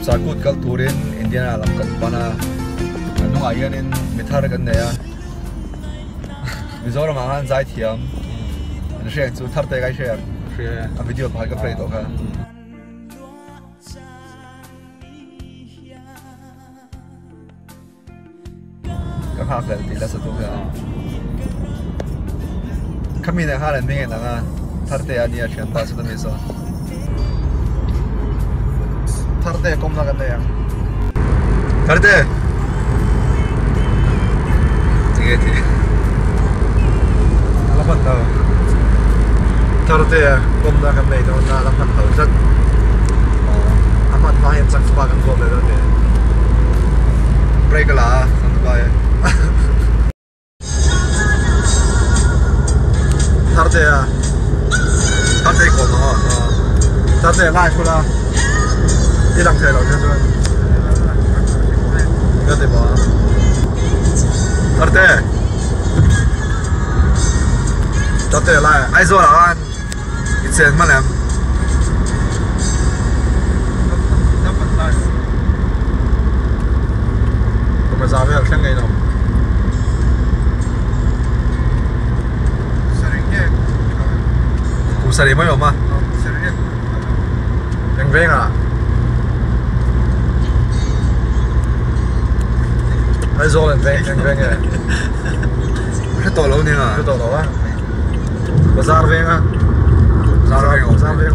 sa kut kal turin Indian alam kan pana anung ayan in mithar kan neya Mizoram ahan zai thiam an share chu Thartea kai share a video phai ka play to kha ka phak le ti la sa to kha kami ne halan ding na nga Thartea ni a thiam pa sa mi so Thartea kawmna kan neya Thartea ti alamat tau Thartea kawmna kan nei to na alamat tau zat amat pa hen sang spa kan gom le do te break la sang spa ye Thartea kawmna Thartea lai chu la đi đằng thề rồi nha chú cái gì mà Thartea lại ai rồi là anh ít tiền mà làm còn mà giá về khen ngày nào cũng sari mấy mà anh về à ai rồi anh về à cái tổ lâu nè cái tổ lâu á bazar về à bazar về